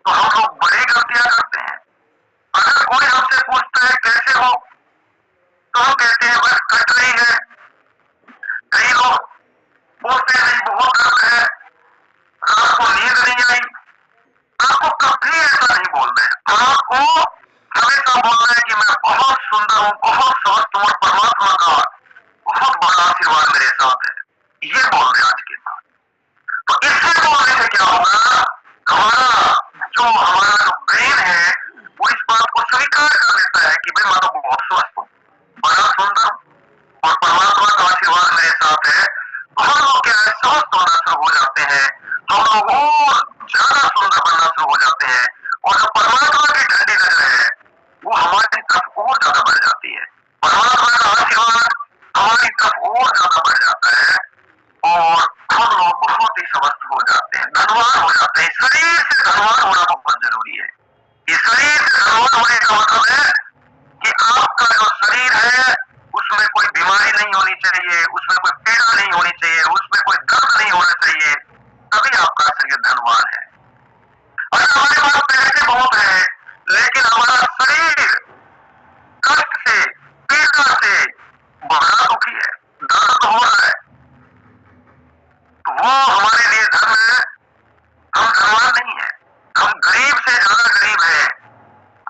तो हम लोग बड़ी गलतियां करते हैं। अगर कोई हमसे पूछता है कैसे हो, तो हम कहते हैं बस कट रही है। कई लोग पूछते हैं नहीं बहुत दर्द है, रात को नींद नहीं आई। आपको कभी ऐसा नहीं बोलना है, आपको हमेशा बोलना है कि मैं बहुत सुंदर हूं, बहुत स्वस्थ हूं, परमात्मा का बहुत बड़ा आशीर्वाद मेरे साथ है, ये बोल रहे आज के बाद। तो इससे बोलने से क्या होगा, हमारा जो ब्रेन है वो इस बात को स्वीकार कर लेता है कि भाई मैं तो बहुत स्वस्थ हूं, बड़ा सुंदर हूं और परमात्मा का आशीर्वाद मेरे साथ है। हम लोग क्या है, स्वस्थ होना शुरू हो जाते हैं, हम लोग और ज्यादा सुंदर बनना शुरू हो जाते हैं, और जो परमात्मा की ठंडी नजर है वो हमारी तरफ और ज्यादा बढ़ जाती है। परमात्मा का आशीर्वाद हमारी तरफ और ज्यादा बढ़ जाता है और हम लोग बहुत ही स्वस्थ हो जाते हैं, धनवान हो जाते हैं। शरीर से धनवान होना बहुत जरूरी है। इस शरीर से धनवान होने का मतलब है कि आपका जो शरीर है उसमें कोई बीमारी नहीं होनी चाहिए, उसमें कोई पीड़ा नहीं होनी चाहिए, उसमें कोई दर्द नहीं होना चाहिए, तभी आपका शरीर धनवान है। अगर हमारे पास पैसे बहुत है लेकिन हमारा शरीर कष्ट से, पीड़ा से बड़ा दुखी है, दर्द हो रहा है, तो वो हमारे लिए धन है, हम धनवान नहीं है, हम गरीब से ज्यादा गरीब है।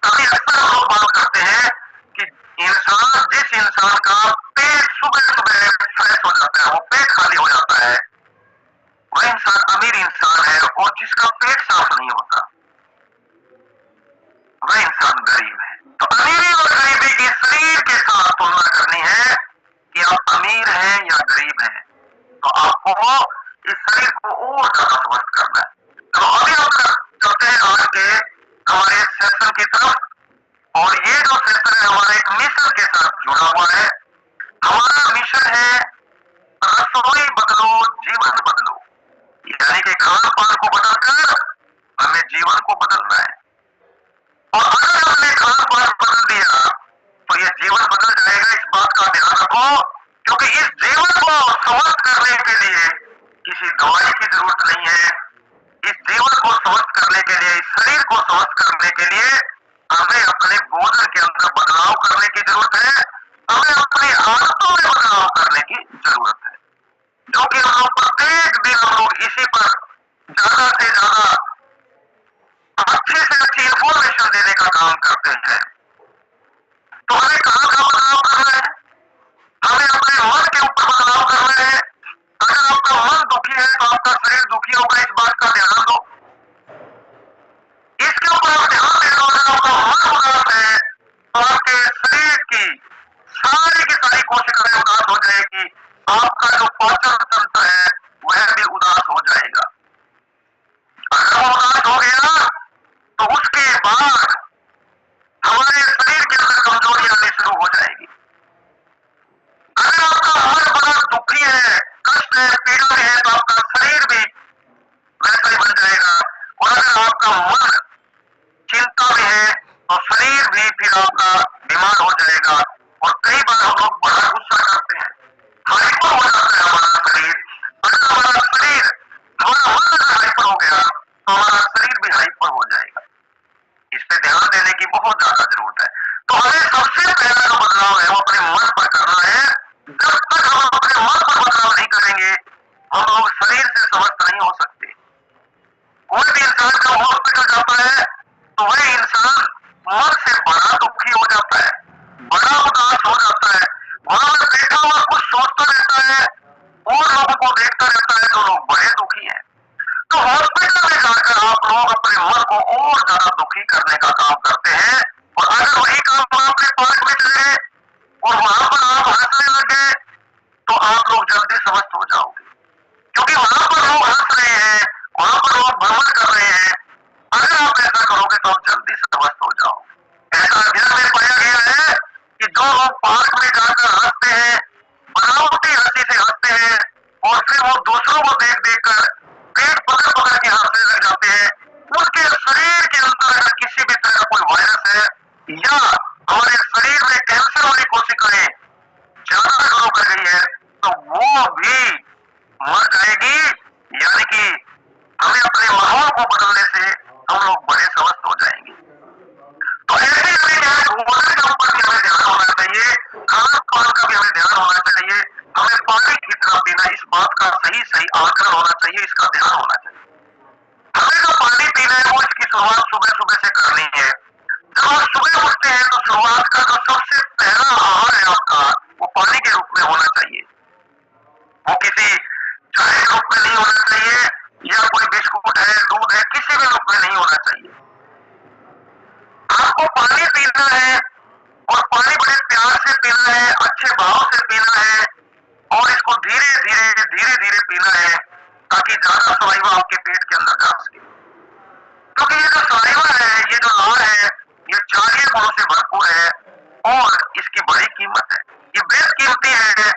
तभी अक्सर हम लोग बात करते हैं कि जिस इंसान का पेट सुबह सुबह फ्रेश हो जाता है, वो पेट खाली हो जाता है, वह इंसान अमीर इंसान है, और जिसका पेट साफ नहीं होता वह इंसान गरीब है। तो अमीरी और गरीबी की शरीर के साथ तुलना करनी है कि आप अमीर हैं या गरीब हैं, तो आपको इस शरीर को और ज्यादा स्वस्थ करना है। तो अभी हम चलते हैं आज के हमारे सेशन की तरफ, और ये जो सेशन है हमारे एक मिशन के साथ जुड़ा हुआ है। हमारा मिशन है रसोई बदलो जीवन बदलो, यानी कि खान पान को बदलकर हमें जीवन को बदलना है। और अगर हमने खान पान बदल दिया तो ये जीवन बदल जाएगा, इस बात का ध्यान रखो, क्योंकि इस जीवन को स्वस्थ करने के लिए किसी दवाई की जरूरत नहीं है। इस जीवन को स्वस्थ करने के लिए, इस शरीर को स्वस्थ करने के लिए हमें अपने भोजन के अंदर बदलाव करने की जरूरत है, हमें अपनी आदतों में बदलाव करने की जरूरत है, जो कि हम लोग प्रत्येक दिन हम लोग इसी पर ज्यादा से ज्यादा अच्छी से अच्छी इंफॉर्मेशन देने का काम करते हैं। तो हमें कहां का बदलाव करना है, हमें अपने मन के ऊपर बदलाव करना है। अगर आपका मन दुखी है तो आपका शरीर दुखी होगा, इस बात का ध्यान दो, इसके ऊपर आप ध्यान दे दो। अगर आपका मन उदास है तो आपके शरीर की सारी कोशिकाएं उदास हो जाएगी, आपका जो पाचन तंत्र है वह भी उदास हो जाएगा। अगर वो उदास हो गया तो उसके बाद हमारे शरीर के अंदर कमजोरी आनी शुरू हो जाएगी। अगर आपका मन बड़ा दुखी है, कष्ट है, पीड़ा में है, तो आपका शरीर भी वैसा ही बन जाएगा। और अगर आपका मन चिंता में है तो शरीर भी फिर आपका बीमार हो जाएगा। और कई बार हम लोग बड़ा गुस्सा करते हैं, हाइपर हो जाता है हमारा शरीर। अगर हमारा शरीर, हमारा मन अगर हाइपर हो गया तो हमारा शरीर भी हाइपर हो जाएगा। इस पे ध्यान देने की बहुत ज्यादा जरूरत है। तो हमें सबसे पहला जो बदलाव है वो अपने मन पर करना है। जब तक हम अपने मन पर बदलाव नहीं करेंगे हम लोग शरीर से स्वस्थ नहीं हो सकते। कोई भी इंसान जब हॉस्पिटल जाता है तो वह इंसान मन से बड़ा दुखी हो जाता है, बड़ा उदास हो जाता है, वहां पर बैठा हुआ कुछ सोचता रहता है और लोगों को देखता रहता है तो लोग बड़े दुखी हैं। तो हॉस्पिटल में जाकर आप लोग अपने मन को और ज्यादा दुखी करने का काम करते हैं। और अगर वही काम आपने पार्क में चले गए और वहां पर आप हंसने लग गए तो आप लोग जल्दी स्वस्थ हो जाओगे, क्योंकि वहां पर लोग हंस रहे हैं, वहां पर लोग भ्रमण कर रहे हैं। अगर आप ऐसा करोगे तो आप जल्दी स्वस्थ हो जाओगे। ऐसा अध्ययन में पाया गया है कि जो लोग पार्क में जाकर हंसते हैं, बनावटी हंसी से हंसते हैं, और फिर वो दूसरों को देख देख कर पेट पकड़ पकड़ के हंसने लग जाते हैं, उनके शरीर के अंदर अगर किसी भी तरह का कोई वायरस है या हमारे शरीर में कैंसर वाली कोशिकाएं शुरुआत सुबह सुबह से करनी है। जब आप सुबह उठते हैं तो शुरुआत का जो सबसे पहला आहार है आपका, वो पानी के रूप में होना चाहिए। वो किसी चाय के रूप में नहीं होना चाहिए, या कोई बिस्कुट है, दूध है, किसी भी रूप में नहीं होना चाहिए। आपको पानी पीना है, और पानी बड़े प्यार से पीना है, अच्छे भाव से पीना है, और इसको धीरे धीरे धीरे धीरे पीना है, ताकि ज्यादा सलाइवा आपके पेट के अंदर जा सके। क्योंकि ये जो सलाइवा है, ये जो लार है, ये क्षारीय गुणों से भरपूर है, और इसकी बड़ी कीमत है। ये बेहद कीमती है।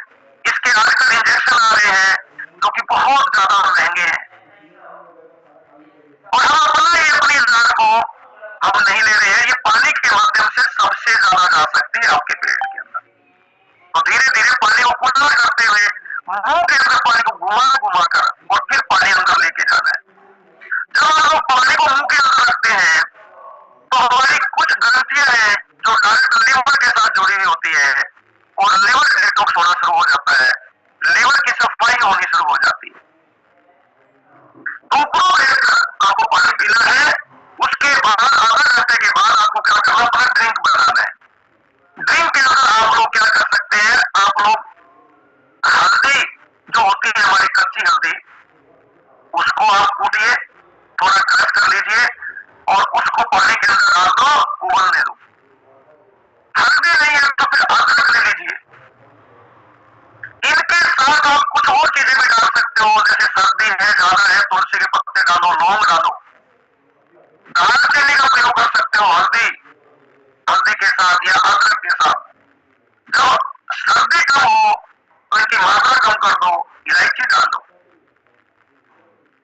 इसके आजकल इंजेक्शन आ रहे हैं जो कि बहुत ज्यादा महंगे हैं, और हम अपनी लार को हम नहीं ले रहे हैं। ये पानी के माध्यम से सबसे ज्यादा जा सकती है आपके पेट के अंदर। तो धीरे धीरे पानी को कुल्ला करते हुए मुंह के अंदर पानी को घुमा घुमा कर, और फिर पानी अंदर लेके जाना है। जब आप लोग पानी को मुंह के अंदर रखते हैं तो हमारी कुछ ग्रंथियां हैं जो डायरेक्ट लिवर के साथ जुड़ी हुई होती है, और लिवर डिटॉक्स होना शुरू हो जाता है, लिवर की सफाई होनी शुरू हो जाती है। तो आपको पानी पीना है। उसके बाद आधा घंटे के बाद आपको क्या करना, अपना ड्रिंक बनाना है। ड्रिंक के अंदर आप लोग क्या कर सकते हैं, आप लोग हल्दी जो होती है हमारी कच्ची हल्दी, उसको आप कूटिए, थोड़ा क्रश कर लीजिए, और उसको पानी के अंदर डाल दो, उबलने दो। हल्दी नहीं है तो फिर अदरक ले लीजिए। इनके साथ आप कुछ और चीजें भी डाल सकते हो, जैसे सर्दी है, ज्यादा है, तुलसी के पत्ते डालो, लौंग डालो, दालचीनी का प्रयोग कर सकते हो हल्दी के साथ या अदरक के साथ। जब सर्दी कम हो तो इनकी मात्रा कम कर दो, इलायची डाल दो।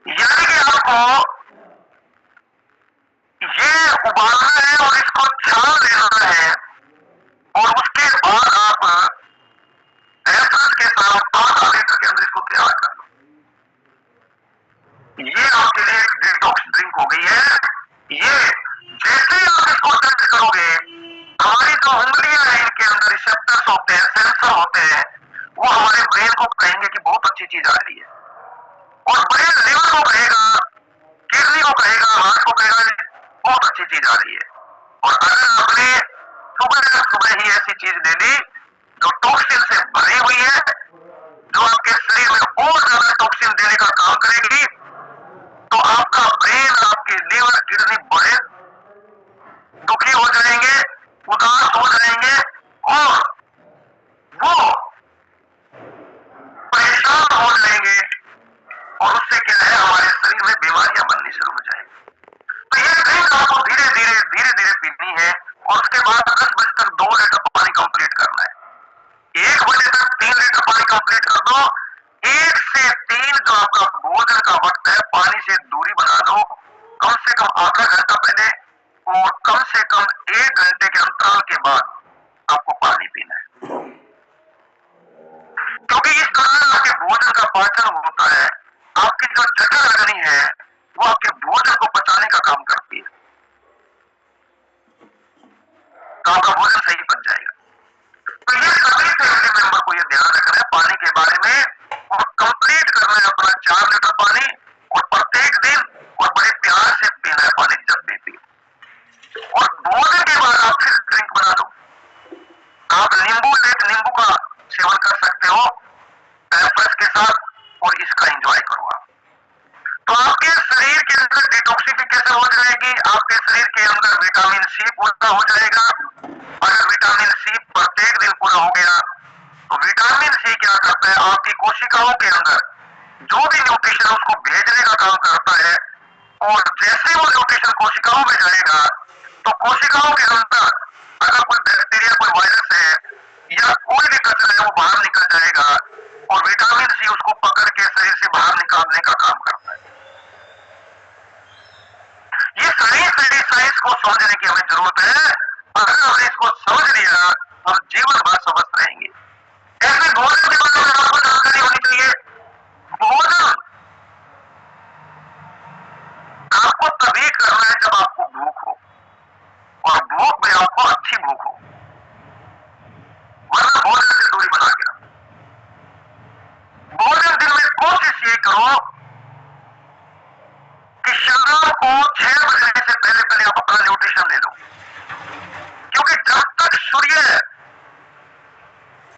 यानी कि आपको ये उबालना है और इसको छान लेना है, और उसके बाद आप एसएस के साथ आधा लीटर के अंदर इसको तैयार कर लो। ये आपके लिए एक डिटॉक्स ड्रिंक हो गई है। ये जैसे ही आप इसको टेस्ट करोगे, हमारी जो उंगलियां हैं इनके अंदर रिसेप्टर्स होते हैं, सेंसर होते हैं, वो हमारे ब्रेन को कहेंगे कि बहुत अच्छी चीज आ रही है, और ब्रेन लिवर को कहेगा, किडनी को कहेगा, हार्ट को कहेगा बहुत अच्छी चीज आ रही है। और अगर आपने सुबह सुबह ही ऐसी चीज ले ली जो टॉक्सिन से भरी हुई है, जो आपके शरीर में और ज्यादा टॉक्सिन देने का काम करेगी, तो आपका ब्रेन, आपके लिवर, किडनी बड़े दुखी हो जाएंगे, उदास हो जाएंगे, और वो परेशान हो जाएंगे, और उससे क्या है, हमारे शरीर में बीमारियां बननी शुरू हो जाएंगी। तो ये ड्रिंक आपको धीरे धीरे धीरे धीरे पीनी है, और उसके बाद 10 बजे तक 2 लीटर पानी कंप्लीट करना है। 1 बजे तक 3 लीटर पानी कंप्लीट कर दो। 1 से 3 जो आपका भोजन का वक्त है, पानी से दूरी बना दो, कम से कम आधा घंटा पहले, और कम से कम 1 घंटे के अंतराल के बाद आपको पानी पीना है। क्योंकि इस दौरान आपके भोजन का पाचन होता है, आपकी जो जठर अग्नि है वो आपके भोजन को पचाने का काम करती है, तो आपका भोजन सही पच जाएगा। तो ये सभी फैमिली मेंबर को ये ध्यान रखना है पानी के बारे में, और कंप्लीट करना है अपना 4 लीटर पानी, और प्रत्येक दिन, और बड़े प्यार से पीना है पानी जब भी पी। और भोजन के बाद आप फिर ड्रिंक बना दो। आप नींबू का सेवन कर सकते हो एफएस के साथ, और इसका एंजॉय करो आप। तो आपके शरीर के अंदर डिटॉक्सिफिकेशन हो जाएगी, आपके शरीर के अंदर विटामिन सी पूरा हो जाएगा। अगर विटामिन सी प्रत्येक दिन पूरा हो गया, तो विटामिन सी क्या करता है, आपकी कोशिकाओं के अंदर जो भी न्यूट्रिशन उसको भेजने का काम करता है, और जैसे वो न्यूट्रिशन कोशिकाओं में जाएगा, तो कोशिकाओं के अंदर अगर कोई बैक्टीरिया, कोई वायरस है, या कोई भी कचरा है, वो बाहर निकल जाएगा, और विटामिन सी उसको पकड़ के शरीर से बाहर निकालने का काम करता है। ये साइंस को समझने की हमें जरूरत है। अगर हमने इसको समझ लिया, हम जीवन भर समझ रहेंगे। ऐसे भोजन के बारे में आपको जानकारी होनी चाहिए। भोजन आपको तभी करना है जब आपको भूख हो, और भूख में आपको अच्छी भूख हो, वरना भोजन से दूरी बना के रखो। भोजन दिन में कोशिश ये करो कि शाम को 6 बजने से पहले पहले आप अपना न्यूट्रिशन ले लो, क्योंकि जब तक सूर्य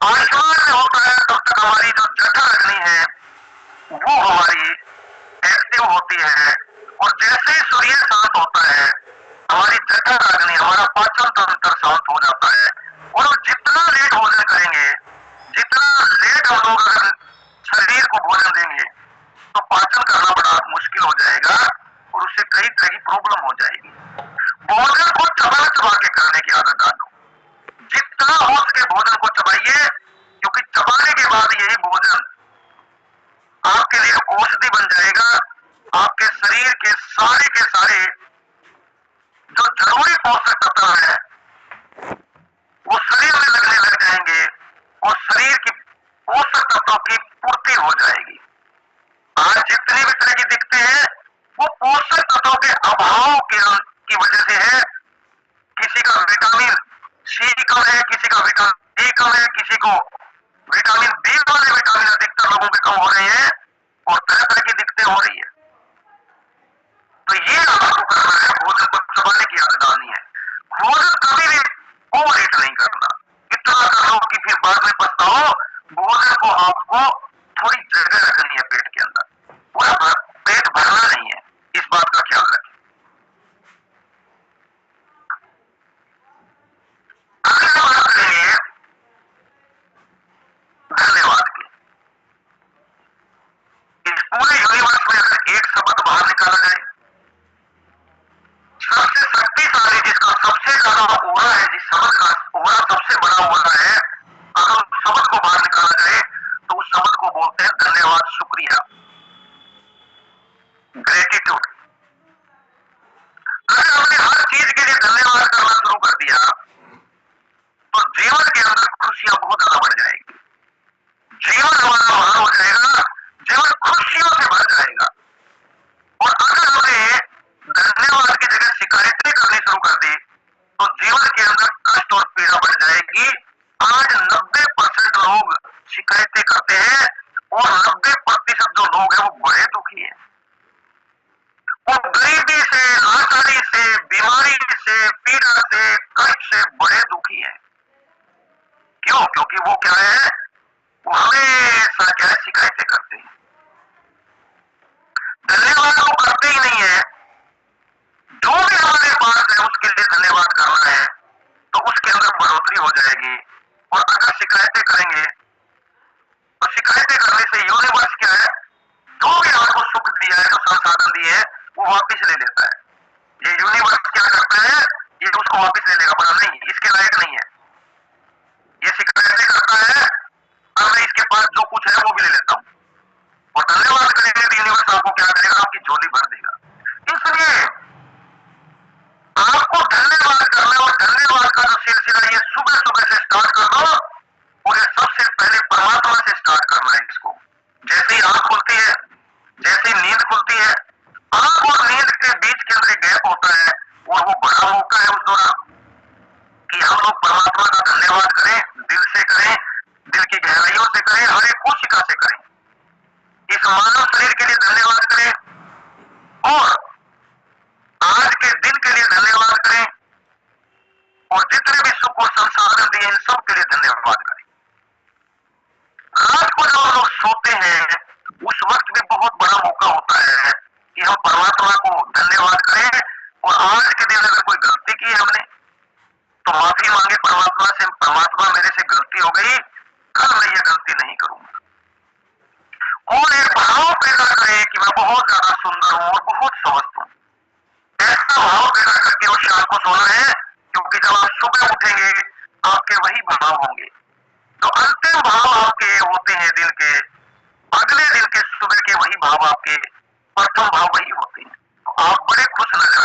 आसमान में होता है तब तक हमारी जो जठर अग्नि है वो हमारी एक्टिव होती है, और जैसे ही सूर्य शांत होता है हमारी जठर अग्नि, हमारा पाचन तंत्र शांत हो जाता है। और जितना लेट भोजन करेंगे, जितना लेट हम लोग अगर शरीर को भोजन देंगे तो पाचन करना बड़ा मुश्किल हो जाएगा और उससे कई तरह की प्रॉब्लम हो जाएगी। भोजन को चबा चबा के करने की आदत डालो, जितना हो सके भोजन को चबाइए, क्योंकि चबाने के बाद यही भोजन आपके लिए औषधि बन जाएगा। आपके शरीर के सारे जो जरूरी पोषक तत्व है वो शरीर में लगने लग जाएंगे और शरीर की पोषक तत्वों की पूर्ति हो जाएगी। आज जितने भी तरह की दिखते हैं वो पोषक तत्वों के अभाव की वजह से है। किसी का विटामिन सी कम है, किसी का विटामिन डी कम है, किसी को विटामिन बी वाले विटामिन अधिकतर लोगों के कम हो रहे हैं और तरह तरह की दिक्कतें हो रही है। तो ये आपको करना है, भोजन को चबाने की आदत डालनी है। भोजन कभी भी ओवर ईट नहीं करना, इतना कर लो कि फिर बाद में पछताओ। भोजन को आपको थोड़ी जगह रखनी है पेट के अंदर, पूरा पेट भरना नहीं है, इस बात का ख्याल रखें। अगली बात करेंगे धन्यवाद की। इस पूरे यूनिवर्स में अगर एक शब्द बाहर निकाला जाए, सबसे शक्तिशाली, जिसका सबसे ज्यादा ओरा है, जिस शब्द का ओरा सबसे बड़ा ओरा है, अगर उस शब्द को बाहर निकाला जाए तो उस शब्द को बोलते हैं धन्यवाद, शुक्रिया, ग्रेटिट्यूड। अगर हमने हर चीज के लिए धन्यवाद करना शुरू कर दिया तो जीवन के अंदर खुशियां बहुत ज्यादा बढ़ जाएगी, जीवन हमारा महान हो जाएगा, जीवन खुशियों से भर जाएगा। और अगर हमने धन्यवाद की जगह शिकायतें करनी शुरू कर दी तो जीवन के अंदर कष्ट और पीड़ा बढ़ जाएगी। आज 90% लोग शिकायतें करते हैं और 90% जो लोग हैं वो बड़े दुखी हैं। वो गरीबी से, लाचारी से, बीमारी से, पीड़ा से, कष्ट से बड़े दुखी हैं। क्यों? क्योंकि वो क्या है, वो हमेशा क्या है, शिकायतें करते हैं, धन्यवाद वो करते ही नहीं है। जो भी हमारे पास है उसके लिए धन्यवाद करना है तो उसके अंदर बढ़ोतरी हो जाएगी। और अगर शिकायतें करेंगे तो शिकायतें करने से यूनिवर्स क्या है, जो भी आपको सुख दिया है, जो संसाधन दिए है, वो वापिस ले लेता है। ये यूनिवर्स क्या करता है, ये उसको वापिस ले लेगा, बोला नहीं इसके लायक नहीं है, ये शिकायतें करता है और मैं इसके पास जो कुछ है वो भी ले लेता हूं। और धन्यवाद करेंगे तो यूनिवर्स आपको क्या करेगा, आपकी झोली भर देगा। इसलिए आपको धन्यवाद करना, और धन्यवाद का जो सिलसिला ये सुबह सुबह से स्टार्ट कर दो, और ये सबसे पहले परमात्मा से स्टार्ट करना है इसको। जैसे ही आंख खुलती है, जैसे ही नींद खुलती है, आंख और नींद के बीच के अंदर गैप होता है और वो बड़ा मौका है उस दौरान कि हम लोग परमात्मा का धन्यवाद करें, दिल से करें, दिल की गहराइयों से करें, हर एक कोशिका से करें, इस मानव शरीर के लिए धन्यवाद करें और आज के दिन के लिए धन्यवाद करें और जितने भी सुख और संसाधन दिए इन सब के लिए धन्यवाद करें। रात को जब हम लोग सोते हैं उस वक्त भी बहुत बड़ा मौका होता है कि हम परमात्मा को धन्यवाद करें। और आज के दिन अगर कोई गलती की है हमने तो माफी मांगे परमात्मा से, परमात्मा मेरे से गलती हो गई, कल मैं ये गलती नहीं करूंगा। और एक भाव पैदा करें कि मैं बहुत ज्यादा सुंदर हूं और बहुत स्वस्थ हूं। ऐसा भाव पैदा करके उस शाम को सोना है, क्योंकि जब आप सुबह उठेंगे आपके वही भाव होंगे, तो अंतिम भाव आपके होते हैं दिन के, अगले दिन के सुबह के वही भाव आपके प्रथम भाव वही होते हैं। तो आप बड़े खुश नजर